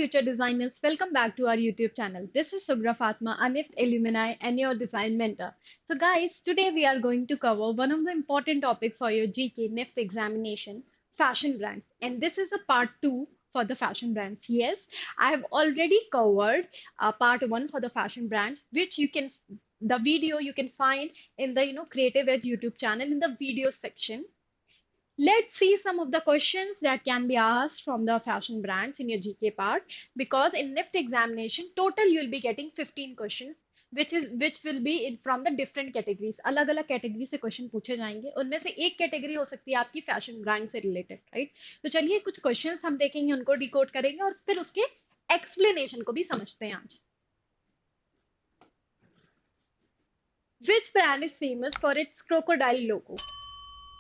future designers, welcome back to our YouTube channel. This is Sughra Fatma, a NIFT alumni and your design mentor. So guys, today we are going to cover one of the important topics for your GK NIFT examination, fashion brands. And this is a part 2 for the fashion brands. Yes, I have already covered part 1 for the fashion brands, which the video you can find in the Creative Edge YouTube channel in the video section. Let's see some of the questions that can be asked from the fashion brands in your GK part, because in NIFT examination total you'll be getting 15 questions which will be in from the different categories. अलग अलग category से question पूछे जाएंगे, उनमें से एक category हो सकती है आपकी फैशन ब्रांड से रिलेटेड, राइट? तो चलिए कुछ क्वेश्चंस हम देखेंगे, उनको डिकोड करेंगे और फिर उसके एक्सप्लेनेशन को भी समझते हैं आज. Which brand is famous for its crocodile logo?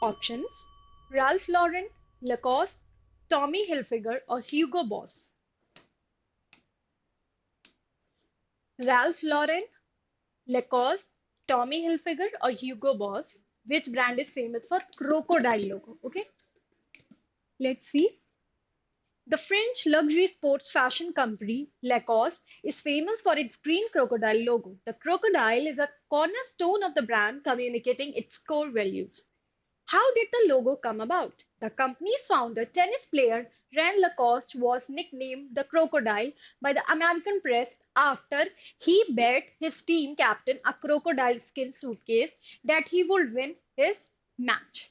Options: Ralph Lauren, Lacoste, Tommy Hilfiger, or Hugo Boss. Ralph Lauren, Lacoste, Tommy Hilfiger, or Hugo Boss. Which brand is famous for crocodile logo? Okay, let's see. The French luxury sports fashion company Lacoste is famous for its green crocodile logo. The crocodile is a cornerstone of the brand, communicating its core values. How did the logo come about? The company's founder, tennis player Ren Lacoste, was nicknamed the Crocodile by the American press after he bet his team captain a crocodile skin suitcase that he would win his match.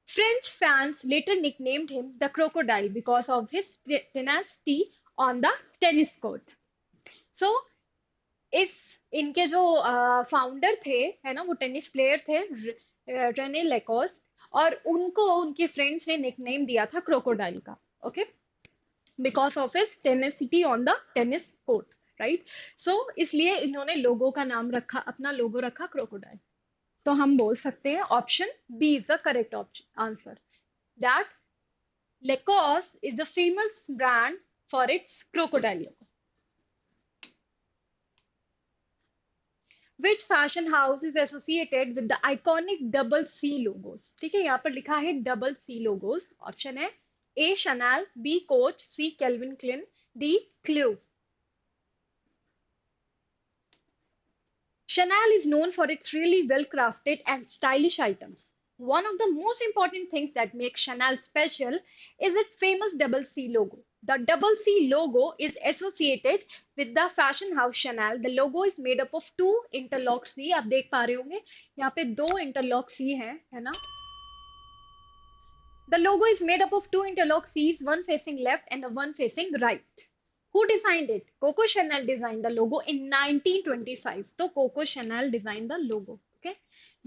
French fans later nicknamed him the Crocodile because of his tenacity on the tennis court. So, इनके जो founder थे, है ना, वो tennis player थे Renee लेकोस्ट, और उनको उनके फ्रेंड्स ने निकनेम दिया था क्रोकोडाइल का, okay, because of his tenacity on the tennis court, right? So इसलिए इन्होंने लोगो का नाम रखा, अपना लोगो रखा क्रोकोडाइल. तो हम बोल सकते हैं option B is the correct answer, that Lacoste is the famous brand for its crocodile logo. Which fashion house is associated with the iconic double C logos? ठीक है, यहाँ पर लिखा है double C logos. ऑप्शन है A Chanel, B Coach, C Calvin Klein, D Chloe. Chanel is known for its really well crafted and stylish items. One of the most important things that makes Chanel special is its famous double C logo. The double C logo is associated with the fashion house Chanel. The logo is made up of two interlock C. आप देख पा रहे होंगे यहाँ पे दो interlock C हैं, है ना? The logo is made up of two interlock C's, one facing left and the one facing right. Who designed it? Coco Chanel designed the logo in 1925. So Coco Chanel designed the logo. Okay.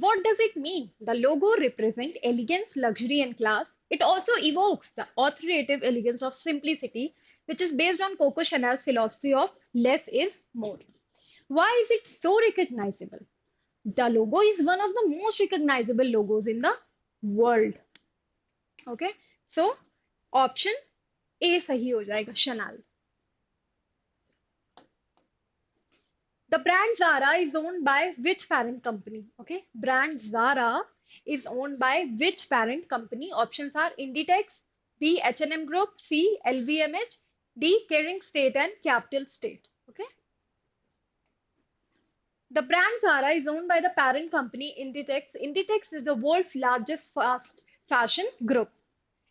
What does it mean? The logo represents elegance, luxury, and class. It also evokes the authoritative elegance of simplicity, which is based on Coco Chanel's philosophy of less is more. Why is it so recognizable? The logo is one of the most recognizable logos in the world. Okay, so option A सही हो जाएगा, Chanel. The brand Zara is owned by which parent company? Okay, brand Zara is owned by which parent company? Options are Inditex, B H&M Group, C LVMH, D Kering State and Capital State. Okay. The brand Zara is owned by the parent company Inditex. Inditex is the world's largest fast fashion group.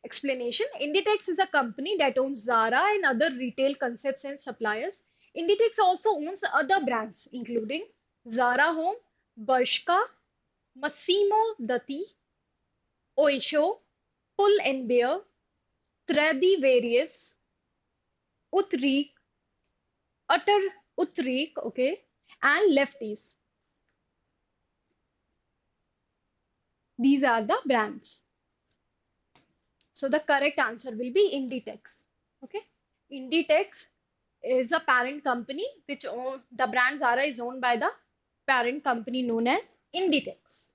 Explanation: Inditex is a company that owns Zara and other retail concepts and suppliers. Inditex also owns other brands including Zara Home, Bershka, Massimo Dutti, Oysho, Pull and Bear, Stradivarius, Utrecht, okay, and Lefties. These are the brands. So the correct answer will be Inditex. Okay, Inditex is a parent company which the brand Zara is owned by the parent company known as Inditex.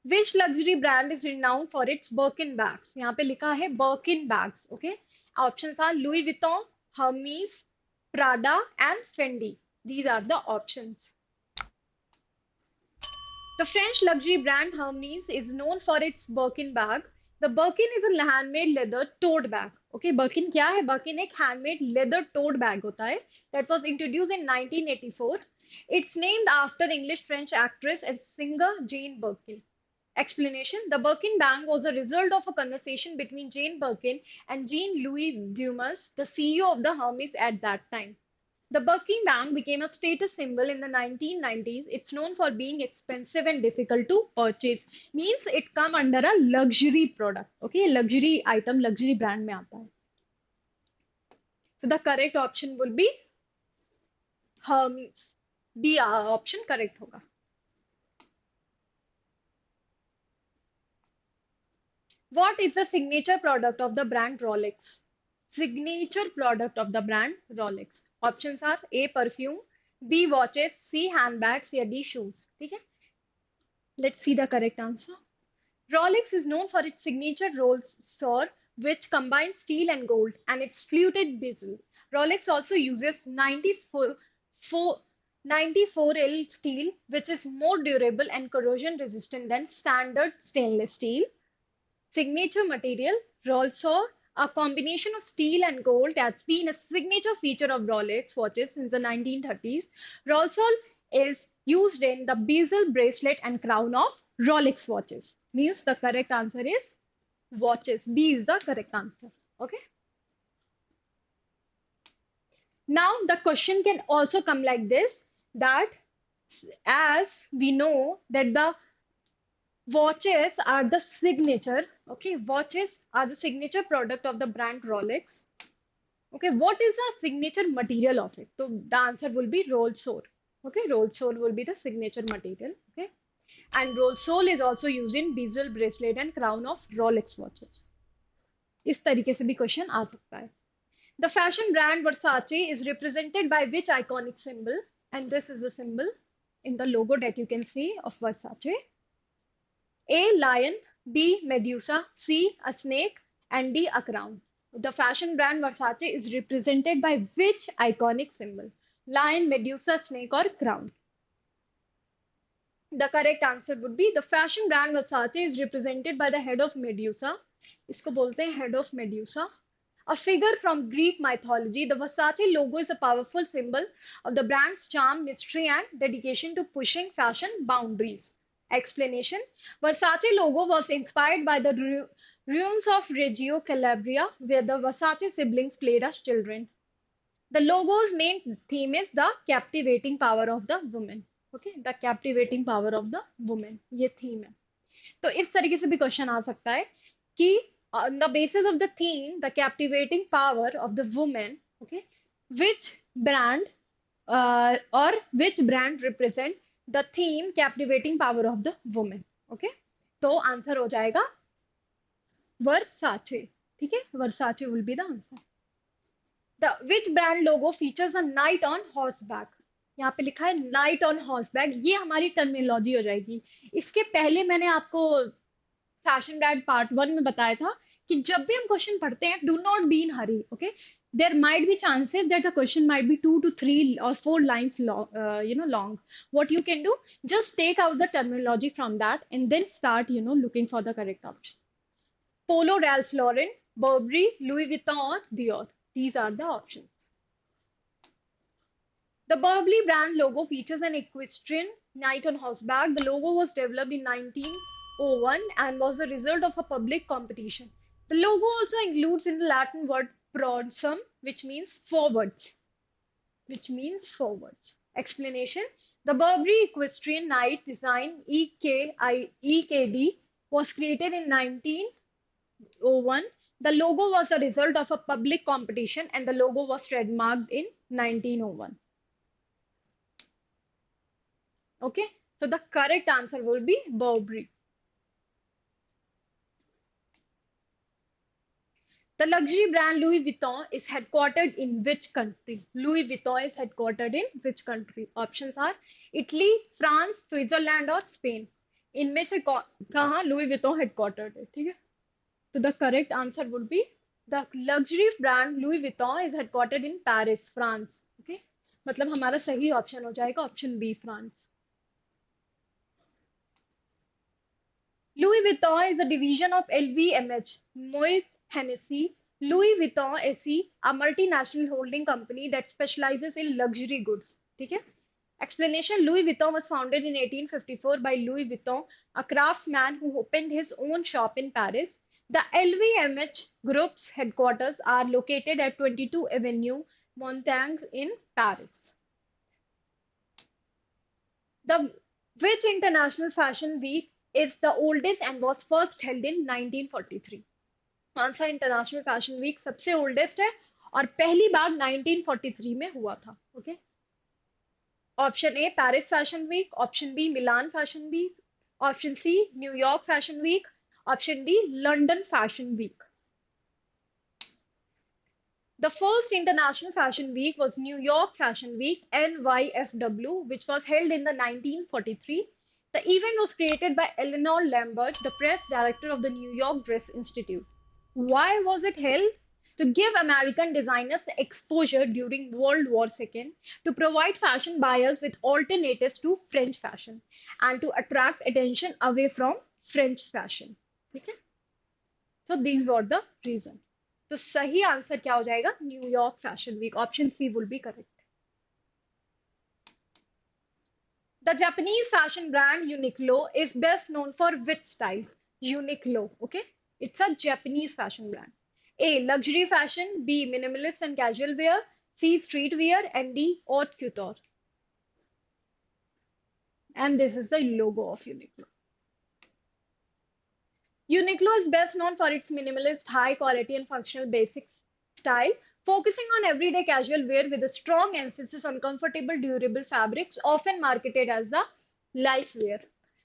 Which luxury brand is renowned for its Birkin bags? यहाँ पे लिखा है Birkin bags. Okay, options are Louis Vuitton, Hermes, Prada, and Fendi. These are the options. The French luxury brand Hermes is known for its Birkin bag. The Birkin is a handmade leather tote bag. Okay, Birkin क्या है? Birkin एक handmade leather tote bag होता है that was introduced in 1984. It's named after English French actress and singer Jane Birkin. Explanation: The Birkin bag was a result of a conversation between Jane Birkin and Jean-Louis Dumas, the CEO of the Hermes at that time. The Birkin bag became a status symbol in the 1990s. It's known for being expensive and difficult to purchase. Means it come under a luxury product. Okay, luxury item, luxury brand में आता है. So the correct option will be Hermes. B option correct होगा. What is the signature product of the brand Rolex? Signature product of the brand Rolex. Options are A perfume, B watches, C handbags या D shoes. ठीक है? Let's see the correct answer. Rolex is known for its signature Rolls sword, which combines steel and gold, and its fluted bezel. Rolex also uses 94L steel, which is more durable and corrosion resistant than standard stainless steel. Signature material, Rolls-Royce, a combination of steel and gold that's been a signature feature of Rolex watches since the 1930s. Rolls-Royce is used in the bezel, bracelet and crown of Rolex watches. Means the correct answer is watches. B is the correct answer. Okay. Now the question can also come like this, that as we know that the watches are the signature, okay, watches are the signature product of the brand Rolex. Okay, what is the signature material of it? So the answer will be roll sole. Okay, roll sole will be the signature material. Okay, and roll sole is also used in bezel, bracelet and crown of Rolex watches. इस तरीके से भी question आ सकता है. The fashion brand Versace is represented by which iconic symbol? And this is the symbol in the logo that you can see of Versace. A. Lion, B. Medusa, C. A snake, and D. A crown. The fashion brand Versace is represented by which iconic symbol? Lion, Medusa, snake, or crown? The correct answer would be the fashion brand Versace is represented by the head of Medusa. इसको बोलते हैं head of Medusa. A figure from Greek mythology, the Versace logo is a powerful symbol of the brand's charm, mystery, and dedication to pushing fashion boundaries. Explanation: Versace logo was inspired by the ruins of Reggio Calabria, where the Versace siblings played as children. The logo's main theme is the captivating power of the woman. Okay, the captivating power of the woman. ये theme है. तो इस तरीके से भी question आ सकता है कि on the basis of the theme, the captivating power of the woman, okay, which brand or which brand represent the theme captivating power of the woman. Okay, तो आंसर हो जाएगा Versace. ठीक है, Versace will be the answer. The which brand logo features a knight on horseback? यहाँ पे लिखा है night on horseback. ये हमारी टर्मिनोलॉजी हो जाएगी. इसके पहले मैंने आपको फैशन ब्रांड पार्ट 1 में बताया था कि जब भी हम क्वेश्चन पढ़ते हैं, do not be in Hari. Okay, there might be chances that a question might be 2 to 3 or 4 lines long. What you can do, just take out the terminology from that and then start looking for the correct option. Polo, Ralph Lauren, Burberry, Louis Vuitton or Dior. These are the options. The Burberry brand logo features an equestrian knight on horseback. The logo was developed in 1901 and was the result of a public competition. The logo also includes in the Latin word prorsum, which means forwards. Explanation: The Burberry equestrian knight design EKD was created in 1901. The logo was a result of a public competition and the logo was trademarked in 1901. Okay, so the correct answer will be Burberry. The luxury brand Louis Vuitton is headquartered in which country? Louis Vuitton is headquartered in which country? Options are Italy, France, Switzerland or Spain. इनमें से कहाँ Louis Vuitton headquartered है? ठीक है? So the correct answer would be the luxury brand Louis Vuitton is headquartered in Paris, France. Okay? मतलब हमारा सही option हो जाएगा option B, France. Louis Vuitton is a division of LVMH, Moet Hennessy. Louis Vuitton SE, a multinational holding company that specializes in luxury goods. ठीक है? Explanation: Louis Vuitton was founded in 1854 by Louis Vuitton, a craftsman who opened his own shop in Paris. The LVMH Group's headquarters are located at 22 Avenue Montaigne in Paris. The which international fashion week is the oldest and was first held in 1943? कौन सा international fashion week सबसे oldest है और पहली बार 1943 में हुआ था? Okay, option A Paris fashion week, option B Milan fashion week, option C New York fashion week, option D London fashion week. The first International Fashion Week was New York Fashion Week (NYFW), which was held in the 1943. The event was created by Eleanor Lambert, the press director of the New York Dress Institute. Why was it held? To give American designers the exposure during World War II, to provide fashion buyers with alternatives to French fashion, and to attract attention away from French fashion. Okay? So these were the reasons. तो सही answer क्या हो जाएगा? New York fashion week. Option C will be correct. The Japanese fashion brand Uniqlo is best known for which style? Uniqlo, okay? It's a Japanese fashion brand. A. Luxury fashion. B. Minimalist and casual wear. C. Street wear. And D. Haute couture. And this is the logo of Uniqlo. Uniqlo is best known for its minimalist, high quality and functional basic style, focusing on everyday casual wear with a strong emphasis on comfortable, durable fabrics, often marketed as the life wear,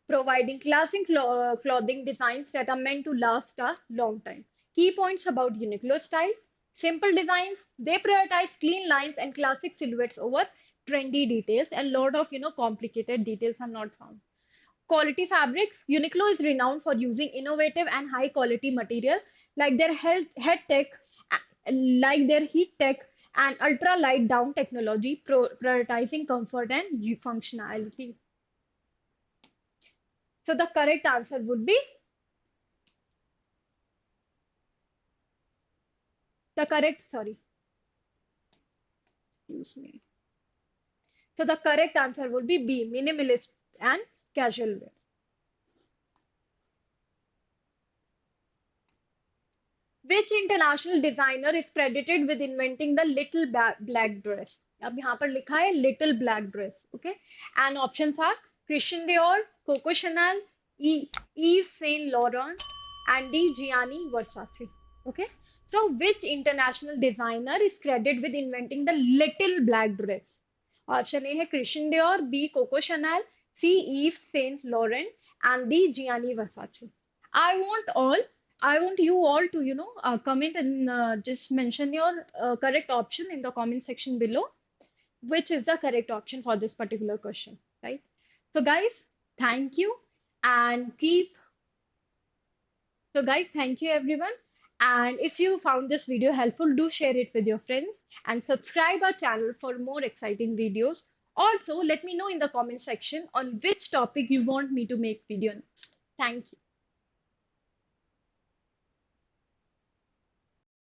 providing classic clothing designs that are meant to last a long time. Key points about Uniqlo style: simple designs, they prioritize clean lines and classic silhouettes over trendy details, and lot of complicated details are not found. Quality fabrics. Uniqlo is renowned for using innovative and high quality material like their head tech, like their heat tech and ultra light down technology, prioritizing comfort and functionality. So the correct answer would be excuse me. So the correct answer would be B, minimalist and casual wear. Which international designer is credited with inventing the little black dress? अब यहाँ पर लिखा है little black dress, okay? And options are Christian Dior, Coco Chanel, Yves Saint Laurent, and D. Gianni Versace. Okay? So which international designer is credited with inventing the little black dress? Option A है Christian Dior, B. Coco Chanel, C. Yves Saint Laurent, and D. Gianni Versace. I want all I want you all to, comment and just mention your correct option in the comment section below, which is the correct option for this particular question, right? So guys, thank you and keep, so guys, thank you everyone. And if you found this video helpful, do share it with your friends and subscribe our channel for more exciting videos. Also, let me know in the comment section on which topic you want me to make video next. Thank you.